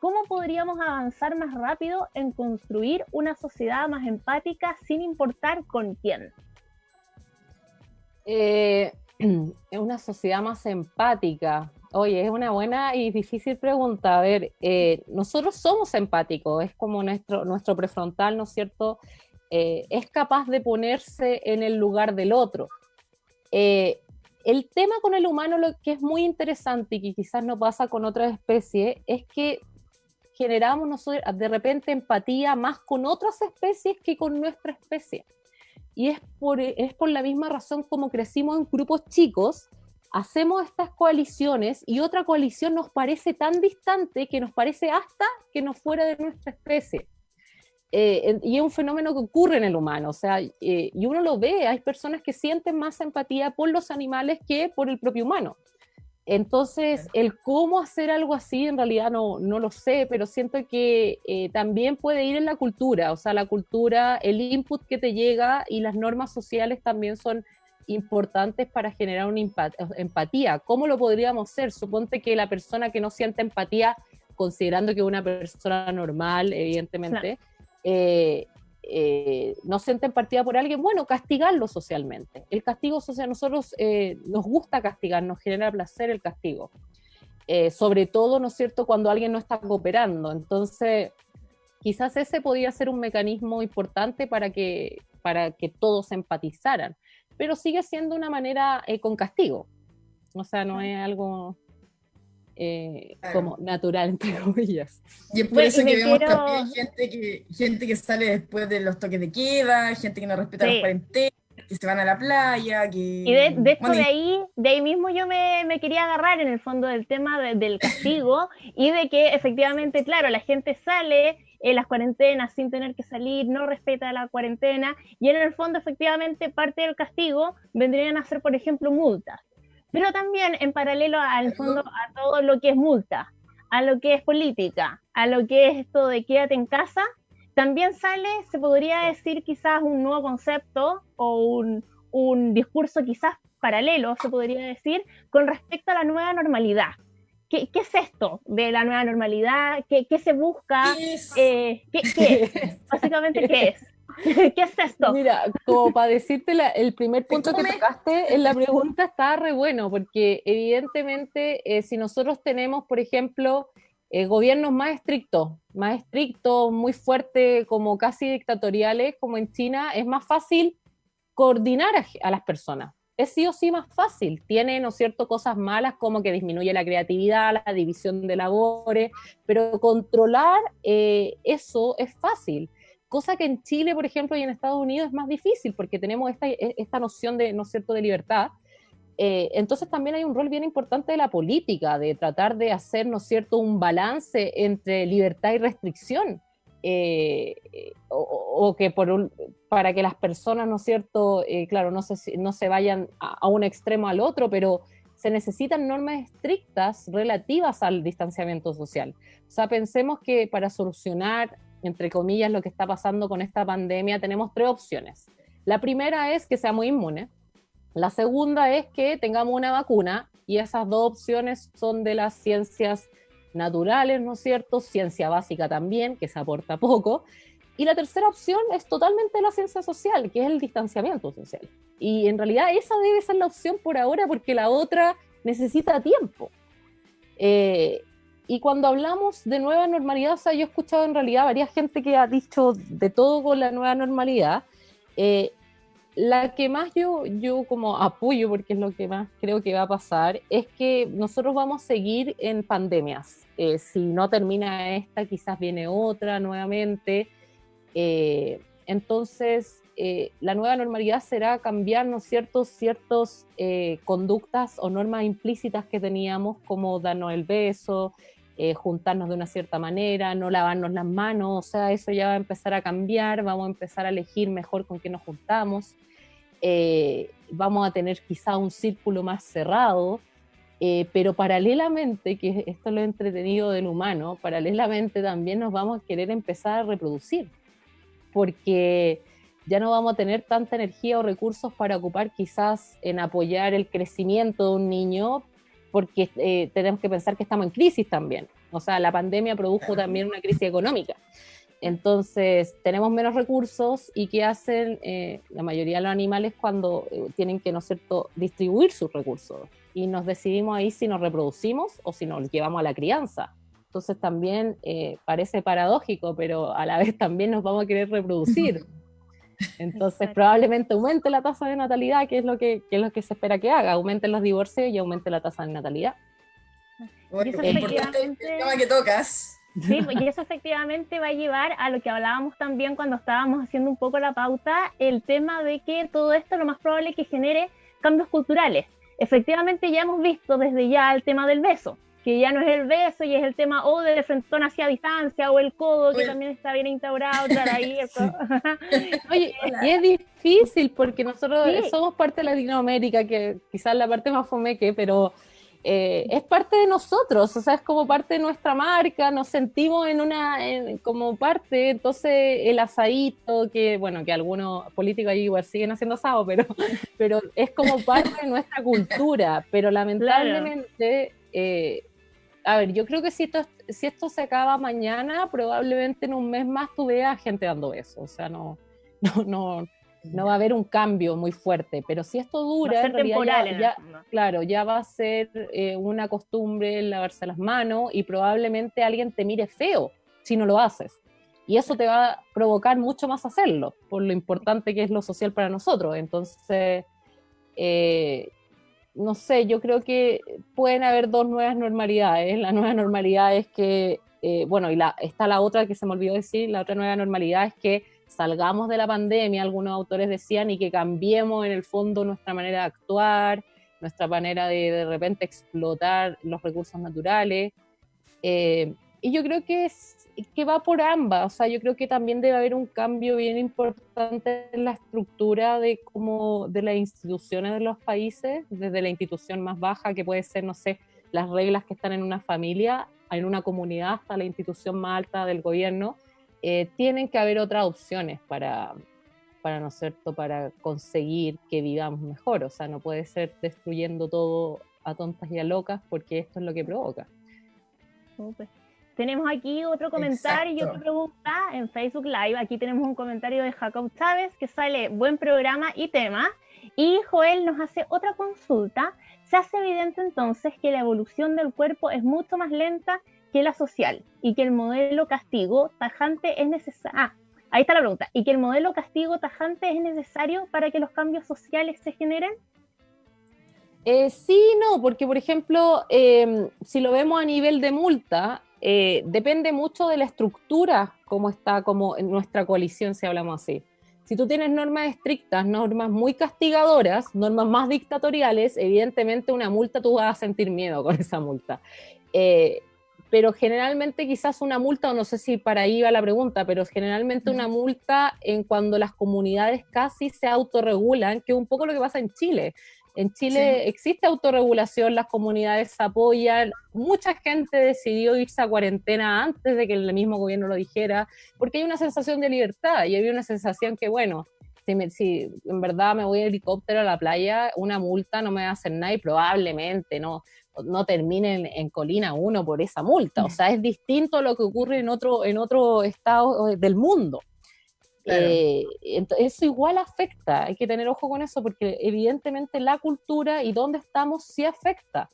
¿cómo podríamos avanzar más rápido en construir una sociedad más empática sin importar con quién? Una sociedad más empática. Oye, es una buena y difícil pregunta. A ver, nosotros somos empáticos, es como nuestro prefrontal, ¿no es cierto? Es capaz de ponerse en el lugar del otro. El tema con el humano, lo que es muy interesante y que quizás no pasa con otras especies, es que generamos nosotros de repente empatía más con otras especies que con nuestra especie. Y es por la misma razón como crecimos en grupos chicos, hacemos estas coaliciones y otra coalición nos parece tan distante que nos parece hasta que no fuera de nuestra especie. Y es un fenómeno que ocurre en el humano, o sea, y uno lo ve, hay personas que sienten más empatía por los animales que por el propio humano. Entonces, el cómo hacer algo así, en realidad no lo sé, pero siento que también puede ir en la cultura, o sea, la cultura, el input que te llega y las normas sociales también son importantes para generar una empatía. ¿Cómo lo podríamos hacer? Suponte que la persona que no siente empatía, considerando que es una persona normal, evidentemente, no sienten empatía por alguien, bueno, castigarlo socialmente. El castigo social, nosotros nos gusta castigar, nos genera placer el castigo. Sobre todo, ¿no es cierto?, cuando alguien no está cooperando. Entonces, quizás ese podría ser un mecanismo importante para que todos empatizaran. Pero sigue siendo una manera con castigo. O sea, no es algo como natural, entre comillas. Y es por eso que vemos también gente que sale después de los toques de queda, gente que no respeta los parentescos, que se van a la playa, que... Y de hecho bueno, de ahí mismo yo me quería agarrar en el fondo del tema del castigo y de que efectivamente, claro, la gente sale en las cuarentenas sin tener que salir, no respeta la cuarentena y en el fondo efectivamente parte del castigo vendrían a ser, por ejemplo, multas. Pero también en paralelo al fondo a todo lo que es multa, a lo que es política, a lo que es esto de quédate en casa, también sale, se podría decir quizás un nuevo concepto o un discurso quizás paralelo, se podría decir, con respecto a la nueva normalidad. ¿Qué es esto de la nueva normalidad? ¿Qué se busca? ¿Qué es? Básicamente, ¿qué es? ¿Qué es esto? Mira, como para decirte el primer punto que tocaste en la pregunta está re bueno, porque evidentemente si nosotros tenemos, por ejemplo, gobiernos más estrictos, muy fuertes, como casi dictatoriales, como en China, es más fácil coordinar a las personas. Es sí o sí más fácil. Tiene, ¿no es cierto?, cosas malas como que disminuye la creatividad, la división de labores, pero controlar eso es fácil. Cosa que en Chile, por ejemplo, y en Estados Unidos es más difícil porque tenemos esta noción de, ¿no es cierto?, de libertad. Entonces también hay un rol bien importante de la política, de tratar de hacer, ¿no es cierto?, un balance entre libertad y restricción, o que para que las personas, ¿no es cierto?, claro, no se vayan a un extremo al otro, pero se necesitan normas estrictas relativas al distanciamiento social. O sea, pensemos que para solucionar, entre comillas, lo que está pasando con esta pandemia, tenemos 3 opciones. La primera es que seamos inmunes. La segunda es que tengamos una vacuna, y esas 2 opciones son de las ciencias naturales, ¿no es cierto? Ciencia básica también, que se aporta poco. Y la tercera opción es totalmente la ciencia social, que es el distanciamiento social. Y en realidad esa debe ser la opción por ahora, porque la otra necesita tiempo. Y cuando hablamos de nueva normalidad, o sea, yo he escuchado en realidad varias gente que ha dicho de todo con la nueva normalidad. La que más yo como apoyo, porque es lo que más creo que va a pasar, es que nosotros vamos a seguir en pandemias. Si no termina esta, quizás viene otra nuevamente. Entonces, la nueva normalidad será cambiar, ¿no es cierto?, ciertas conductas o normas implícitas que teníamos, como darnos el beso, juntarnos de una cierta manera, no lavarnos las manos. O sea, eso ya va a empezar a cambiar, vamos a empezar a elegir mejor con quién nos juntamos, vamos a tener quizá un círculo más cerrado, pero paralelamente, que esto es lo entretenido del humano, paralelamente también nos vamos a querer empezar a reproducir, porque ya no vamos a tener tanta energía o recursos para ocupar quizás en apoyar el crecimiento de un niño, porque tenemos que pensar que estamos en crisis también. O sea, la pandemia produjo también una crisis económica. Entonces, tenemos menos recursos, y ¿qué hacen la mayoría de los animales cuando tienen que, ¿no es cierto?, distribuir sus recursos? Y nos decidimos ahí si nos reproducimos o si nos llevamos a la crianza. Entonces también parece paradójico, pero a la vez también nos vamos a querer reproducir. Entonces probablemente aumente la tasa de natalidad, que es lo que se espera que haga, aumenten los divorcios y aumente la tasa de natalidad. Bueno, importante el tema que tocas. Sí, y eso efectivamente va a llevar a lo que hablábamos también cuando estábamos haciendo un poco la pauta, el tema de que todo esto lo más probable es que genere cambios culturales. Efectivamente ya hemos visto desde ya el tema del beso, que ya no es el beso y es el tema o de frentón hacia distancia, o el codo, que también está bien instaurado, claro, ahí. Oye, y es difícil porque nosotros somos parte de Latinoamérica, que quizás la parte más fomeque, pero es parte de nosotros, o sea, es como parte de nuestra marca, nos sentimos como parte. Entonces el asadito, que bueno, que algunos políticos ahí igual siguen haciendo asado, pero es como parte de nuestra cultura, pero lamentablemente, a ver, yo creo que si esto se acaba mañana, probablemente en un mes más tú veas gente dando besos, o sea, no va a haber un cambio muy fuerte, pero si esto dura, en realidad claro, ya va a ser una costumbre lavarse las manos, y probablemente alguien te mire feo si no lo haces, y eso te va a provocar mucho más hacerlo, por lo importante que es lo social para nosotros. Entonces, no sé, yo creo que pueden haber 2 nuevas normalidades. La nueva normalidad es que, bueno, y está la otra que se me olvidó decir, la otra nueva normalidad es que salgamos de la pandemia, algunos autores decían, y que cambiemos en el fondo nuestra manera de actuar, nuestra manera de repente explotar los recursos naturales. Y yo creo que va por ambas, o sea, yo creo que también debe haber un cambio bien importante en la estructura de las instituciones de los países, desde la institución más baja, que puede ser, no sé, las reglas que están en una familia, en una comunidad, hasta la institución más alta del gobierno. Tienen que haber otras opciones para, ¿no es cierto?, para conseguir que vivamos mejor, o sea, no puede ser destruyendo todo a tontas y a locas, porque esto es lo que provoca. Súper. Tenemos aquí otro comentario y otra pregunta en Facebook Live. Aquí tenemos un comentario de Jacob Chávez que sale: buen programa y tema. Y Joel nos hace otra consulta. Se hace evidente entonces que la evolución del cuerpo es mucho más lenta que la social y que el modelo castigo tajante es necesario. Ahí está la pregunta. ¿Y que el modelo castigo tajante es necesario para que los cambios sociales se generen? Sí, no, porque por ejemplo, si lo vemos a nivel de multa, depende mucho de la estructura, como está como en nuestra coalición, si hablamos así. Si tú tienes normas estrictas, normas muy castigadoras, normas más dictatoriales, evidentemente una multa tú vas a sentir miedo con esa multa. Pero generalmente quizás una multa, o no sé si para ahí va la pregunta, pero generalmente una multa en cuando las comunidades casi se autorregulan, que es un poco lo que pasa en Chile. En Chile existe autorregulación, las comunidades apoyan, mucha gente decidió irse a cuarentena antes de que el mismo gobierno lo dijera, porque hay una sensación de libertad y había una sensación que, bueno, si en verdad me voy en helicóptero a la playa, una multa no me va a hacer nada y probablemente no termine en Colina 1 por esa multa. O sea, es distinto a lo que ocurre en otro estado del mundo. Claro. Eso igual afecta, hay que tener ojo con eso, porque evidentemente la cultura y dónde estamos sí afecta,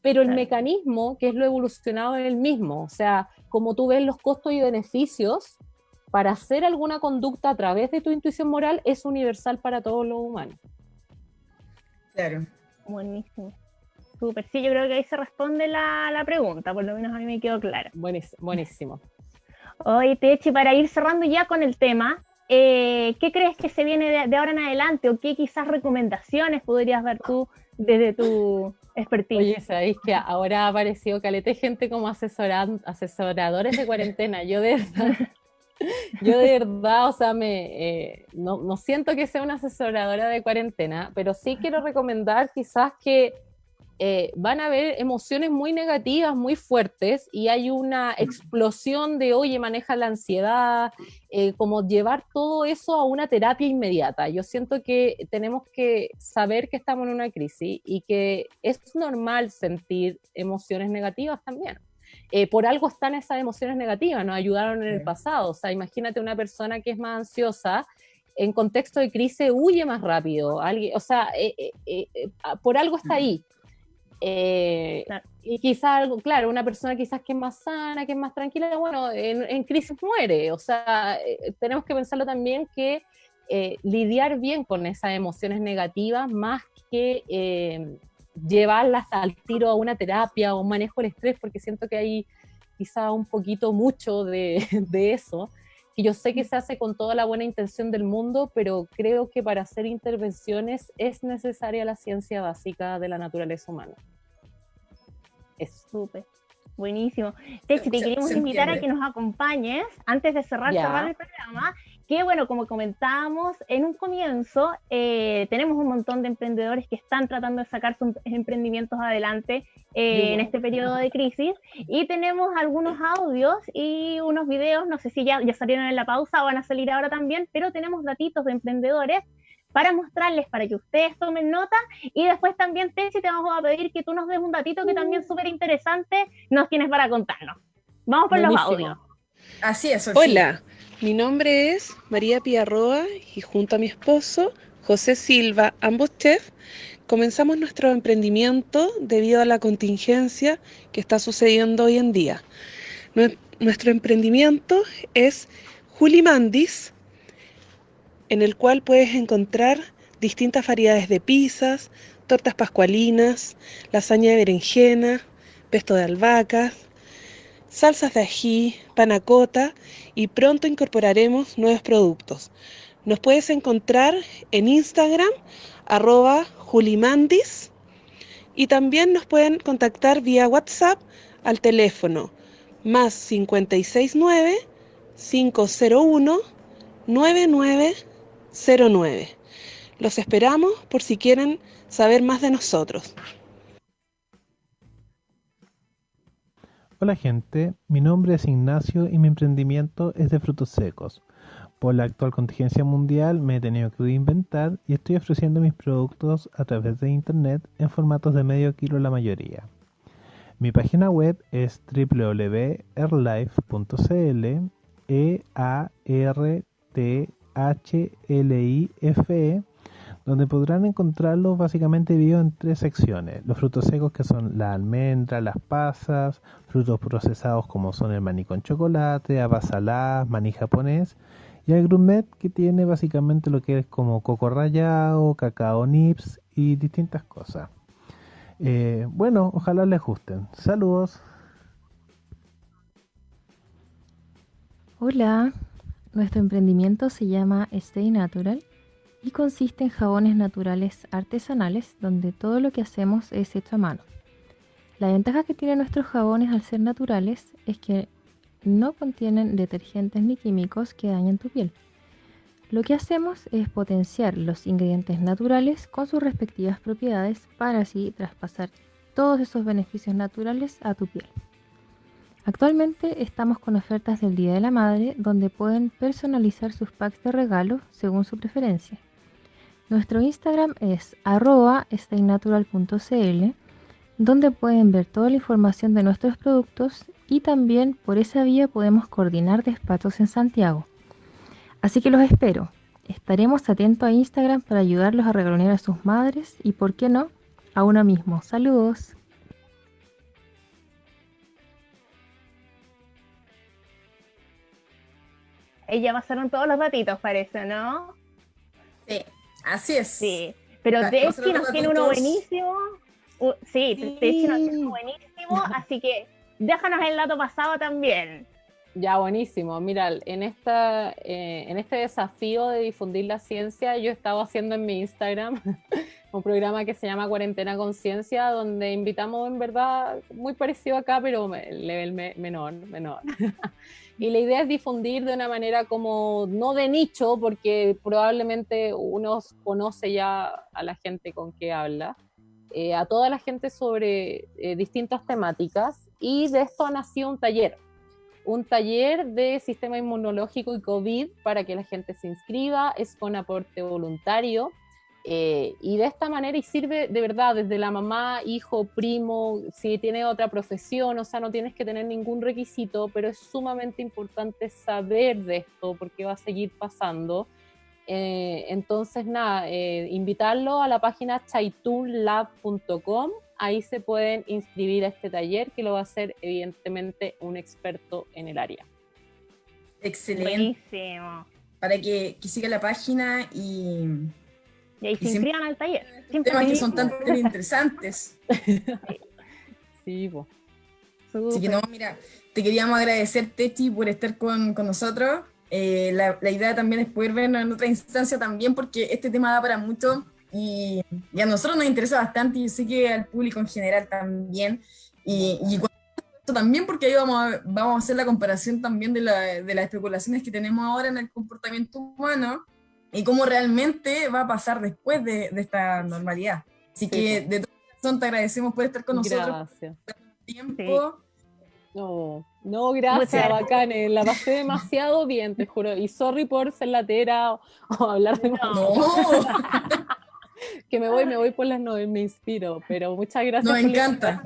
pero el mecanismo, que es lo evolucionado, es el mismo. O sea, como tú ves los costos y beneficios para hacer alguna conducta a través de tu intuición moral, es universal para todos los humanos. Claro. Buenísimo. Súper, sí, yo creo que ahí se responde la pregunta, por lo menos a mí me quedó clara. Buenísimo. Oye, Techi, para ir cerrando ya con el tema, ¿qué crees que se viene de ahora en adelante, o qué quizás recomendaciones podrías dar tú desde tu expertise? Oye, sabéis que ahora ha aparecido caleta de gente como asesoradores de cuarentena. Yo de verdad, o sea, no siento que sea una asesoradora de cuarentena, pero sí quiero recomendar quizás que van a haber emociones muy negativas, muy fuertes, y hay una explosión de, oye, maneja la ansiedad, como llevar todo eso a una terapia inmediata. Yo siento que tenemos que saber que estamos en una crisis y que es normal sentir emociones negativas también. Por algo están esas emociones negativas, nos ayudaron en el pasado. O sea, imagínate una persona que es más ansiosa, en contexto de crisis huye más rápido. Por algo está ahí. Y quizás algo, claro, una persona quizás que es más sana, que es más tranquila, bueno, en crisis muere. O sea, tenemos que pensarlo también, que lidiar bien con esas emociones negativas, más que llevarlas al tiro a una terapia o un manejo del estrés, porque siento que hay quizá un poquito mucho de eso, que yo sé que se hace con toda la buena intención del mundo, pero creo que para hacer intervenciones es necesaria la ciencia básica de la naturaleza humana. Es súper. Buenísimo. Techi, te queremos invitar a que nos acompañes antes de cerrar el programa, que bueno, como comentábamos en un comienzo, tenemos un montón de emprendedores que están tratando de sacar sus emprendimientos adelante en este periodo de crisis, y tenemos algunos audios y unos videos, no sé si ya salieron en la pausa o van a salir ahora también, pero tenemos datitos de emprendedores para mostrarles, para que ustedes tomen nota, y después también, Techi, te vamos a pedir que tú nos des un datito que también súper interesante nos tienes para contarnos. Vamos por los audios. Así es, Sofía. Hola, mi nombre es María Pía Roa y junto a mi esposo, José Silva, ambos chefs, comenzamos nuestro emprendimiento debido a la contingencia que está sucediendo hoy en día. Nuestro emprendimiento es Julimandis, en el cual puedes encontrar distintas variedades de pizzas, tortas pascualinas, lasaña de berenjena, pesto de albahacas, salsas de ají, panacota y pronto incorporaremos nuevos productos. Nos puedes encontrar en Instagram, @julimandis, y también nos pueden contactar vía WhatsApp al teléfono +569 501 9909. Los esperamos por si quieren saber más de nosotros. Hola gente, mi nombre es Ignacio y mi emprendimiento es de frutos secos. Por la actual contingencia mundial me he tenido que reinventar y estoy ofreciendo mis productos a través de internet en formatos de medio kilo la mayoría. Mi página web es www.erlife.cl, EARTHLIFE, donde podrán encontrarlos básicamente divididos en 3 secciones. Los frutos secos, que son la almendra, las pasas, frutos procesados como son el maní con chocolate, habas saladas, maní japonés, y el gourmet, que tiene básicamente lo que es como coco rallado, cacao nips y distintas cosas. Bueno, ojalá les gusten. Saludos. Hola, nuestro emprendimiento se llama Stay Natural y consiste en jabones naturales artesanales donde todo lo que hacemos es hecho a mano. La ventaja que tienen nuestros jabones al ser naturales es que no contienen detergentes ni químicos que dañen tu piel. Lo que hacemos es potenciar los ingredientes naturales con sus respectivas propiedades para así traspasar todos esos beneficios naturales a tu piel. Actualmente estamos con ofertas del Día de la Madre donde pueden personalizar sus packs de regalo según su preferencia. Nuestro Instagram es @staynatural.cl, donde pueden ver toda la información de nuestros productos y también por esa vía podemos coordinar despachos en Santiago. Así que los espero. Estaremos atentos a Instagram para ayudarlos a regalonear a sus madres y, por qué no, a uno mismo. Saludos. Ahí ya pasaron todos los datitos, parece, ¿no? Sí, así es. Sí, pero Techi nos tiene uno buenísimo. Sí, Techi nos tiene uno buenísimo, así que déjanos el dato pasado también. Ya, buenísimo. Mira, en este desafío de difundir la ciencia, yo he estado haciendo en mi Instagram un programa que se llama Cuarentena Conciencia, donde invitamos, en verdad, muy parecido acá, pero level menor. Y la idea es difundir de una manera como no de nicho, porque probablemente uno conoce ya a la gente con que habla, a toda la gente sobre distintas temáticas, y de esto ha nacido un taller de sistema inmunológico y COVID para que la gente se inscriba, es con aporte voluntario, y de esta manera y sirve de verdad desde la mamá, hijo, primo, si tiene otra profesión, o sea, no tienes que tener ningún requisito, pero es sumamente importante saber de esto porque va a seguir pasando. Entonces nada, invitarlo a la página chaitunlab.com. Ahí se pueden inscribir a este taller que lo va a hacer evidentemente un experto en el área. Excelente. Buenísimo. Para que sigan la página y ahí se inscriban al taller. Temas que son tan interesantes. Sí, pues. Así que no, mira, te queríamos agradecer, Techi, por estar con nosotros. La idea también es poder vernos en otra instancia también, porque este tema da para mucho. Y a nosotros nos interesa bastante y yo sé que al público en general también, y esto también porque ahí vamos a hacer la comparación también de las especulaciones que tenemos ahora en el comportamiento humano y cómo realmente va a pasar después de esta normalidad. Así que de todo corazón te agradecemos por estar con nosotros. Gracias. Por el tiempo. No, gracias, bacanes, la pasé demasiado bien, te juro, y sorry por ser latera o hablar de que me voy por las nubes, me inspiro, pero muchas gracias Nos encanta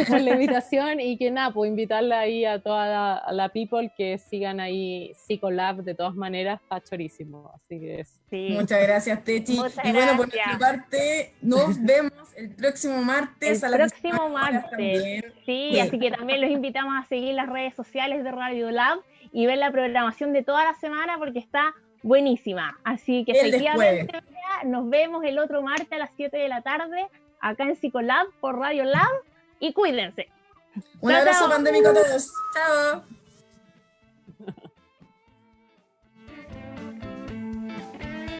por la invitación y que nada, pues invitarla ahí a toda la people que sigan ahí Psicolab, de todas maneras está chorísimo, así que sí. Muchas gracias, Techi. Muchas y bueno, gracias. por nuestra parte, nos vemos el próximo martes. El próximo martes, sí, Bien. así que también los invitamos a seguir las redes sociales de Radio Lab y ver la programación de toda la semana porque está buenísima, así que efectivamente nos vemos el otro martes a las 7 de la tarde acá en Psicolab por Radio Lab y cuídense. Un Chao, abrazo chao. pandémico a todos. Chao.